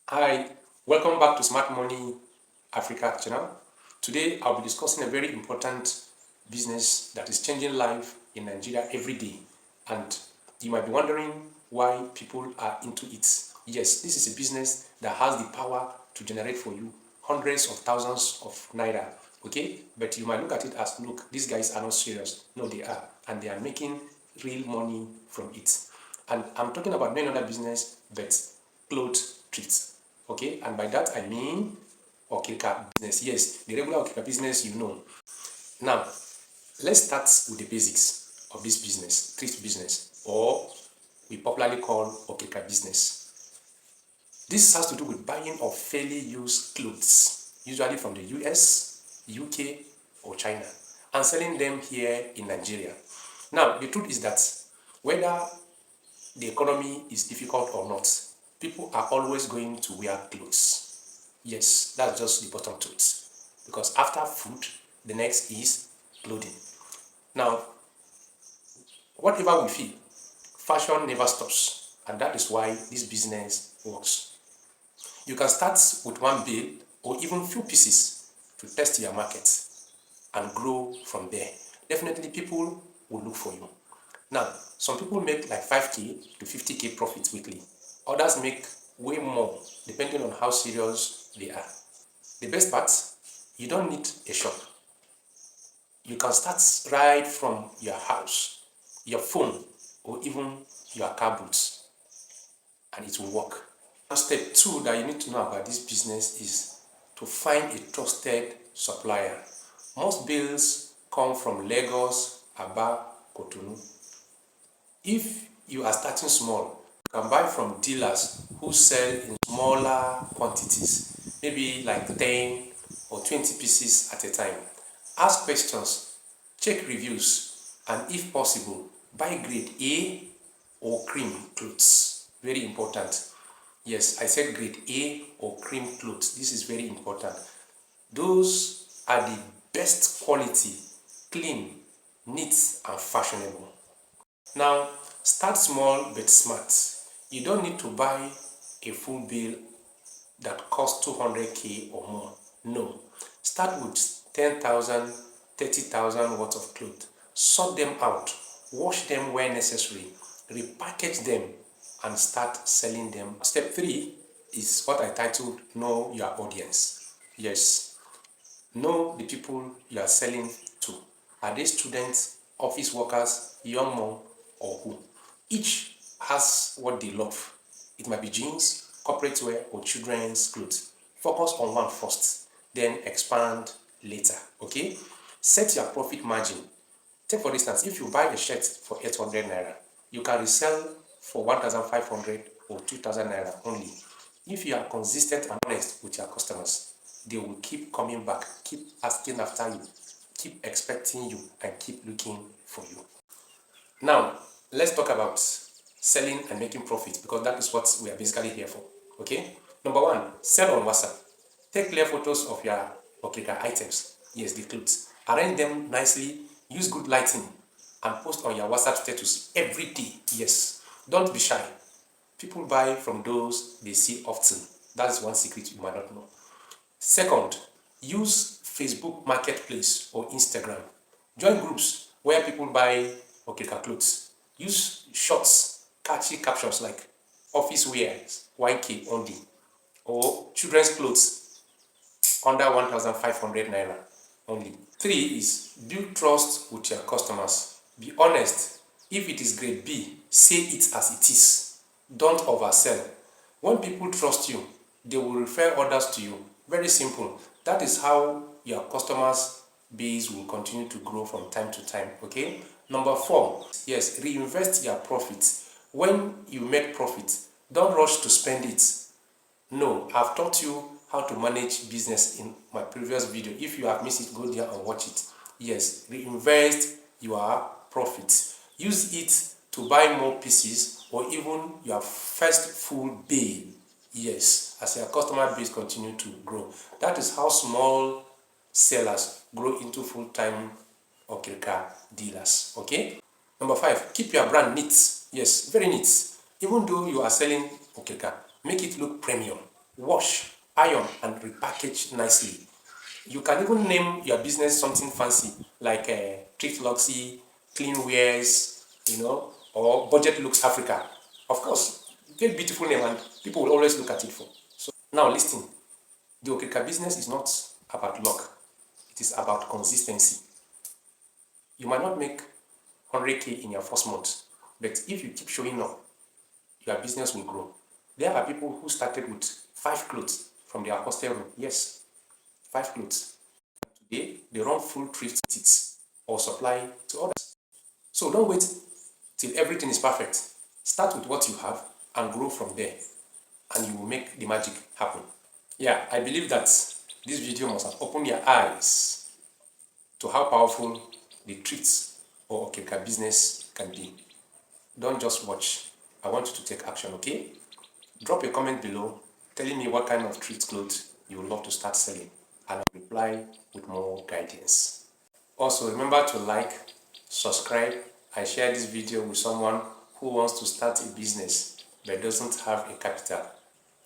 Hi, welcome back to Smart Money Africa channel. Today I'll be discussing a very important business that is changing life in Nigeria every day, and you might be wondering why people are into it. Yes, this is a business that has the power to generate for you hundreds of thousands of naira, okay? But you might look at it as, look, these guys are not serious. No, they are, and they are making real money from it. And I'm talking about no other business but clothes thrift. Okay, and by that I mean Okirika business. Yes, the regular Okirika business you know. Now, let's start with the basics of this business, thrift business, or we popularly call Okirika business. This has to do with buying of fairly used clothes, usually from the US, UK, or China, and selling them here in Nigeria. Now, the truth is that whether the economy is difficult or not, people are always going to wear clothes. Yes, that's just the bottom truth. Because after food, the next is clothing. Now, whatever we feel, fashion never stops. And that is why this business works. You can start with one bale or even few pieces to test your market and grow from there. Definitely people will look for you. Now, some people make like 5k to 50k profit weekly. Others make way more depending on how serious they are. The best part, you don't need a shop. You can start right from your house, your phone, or even your car boots, and it will work. Now, step two that you need to know about this business is to find a trusted supplier. Most bills come from Lagos, Aba, Cotonou. If you are starting small, you can buy from dealers who sell in smaller quantities, maybe like 10 or 20 pieces at a time. Ask questions, check reviews, and if possible, buy grade A or cream clothes. Very important. Yes, I said grade A or cream clothes. This is very important. Those are the best quality, clean, neat, and fashionable. Now, start small but smart. You don't need to buy a full bill that costs 200k or more. No. Start with 10,000, 30,000 worth of clothes. Sort them out. Wash them where necessary. Repackage them and start selling them. Step 3 is what I titled Know Your Audience. Yes. Know the people you are selling to. Are they students, office workers, young mom, or who? Each has what they love. It might be jeans, corporate wear, or children's clothes. Focus on one first, then expand later. Okay? Set your profit margin. Take for instance, if you buy a shirt for 800 naira, you can resell for 1,500 or 2,000 naira only. If you are consistent and honest with your customers, they will keep coming back, keep asking after you, keep expecting you, and keep looking for you. Now, let's talk about selling and making profit because that is what we are basically here for. Okay? Number one, sell on WhatsApp. Take clear photos of your Okirika items. Yes, the clothes. Arrange them nicely, use good lighting, and post on your WhatsApp status every day. Yes. Don't be shy. People buy from those they see often. That's one secret you might not know. Second, use Facebook Marketplace or Instagram. Join groups where people buy Okirika clothes. Use shorts, catchy captions like office wear, YK only, or children's clothes under 1,500 naira only. 3 is build trust with your customers. Be honest. If it is grade B, say it as it is. Don't oversell. When people trust you, they will refer others to you. Very simple. That is how your customers base will continue to grow from time to time. Okay. Number 4, yes, reinvest your profits. When you make profit, don't rush to spend it. No, I've taught you how to manage business in my previous video. If you have missed it, go there and watch it. Yes, reinvest your profits. Use it to buy more pieces or even your first full bale. Yes, as your customer base continue to grow. That is how small sellers grow into full-time Okirika dealers. Okay? Number 5, keep your brand neat. Yes, very neat. Even though you are selling Okirika, make it look premium. wash, iron, and repackage nicely. You can even name your business something fancy like thrift luxury, clean wares, or budget looks Africa. Of course, very beautiful name and people will always look at it for. So now listen, the Okirika business is not about luck. It is about consistency. You might not make 100K in your first month, but if you keep showing up, your business will grow. There are people who started with 5 clothes from their hostel room. Yes, 5 clothes. Today, they run full thrift boutiques or supply to others. So don't wait till everything is perfect. Start with what you have and grow from there, and you will make the magic happen. Yeah, I believe that this video must have opened your eyes to how powerful the thrift or Okirika business can be. Don't just watch. I want you to take action, okay? Drop a comment below telling me what kind of thrift clothes you would love to start selling, and I'll reply with more guidance. Also, remember to like, subscribe, and share this video with someone who wants to start a business but doesn't have a capital.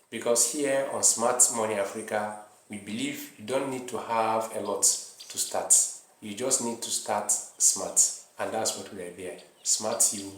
Because here on Smart Money Africa, we believe you don't need to have a lot to start. You just need to start smart. And that's what we are there. Smart you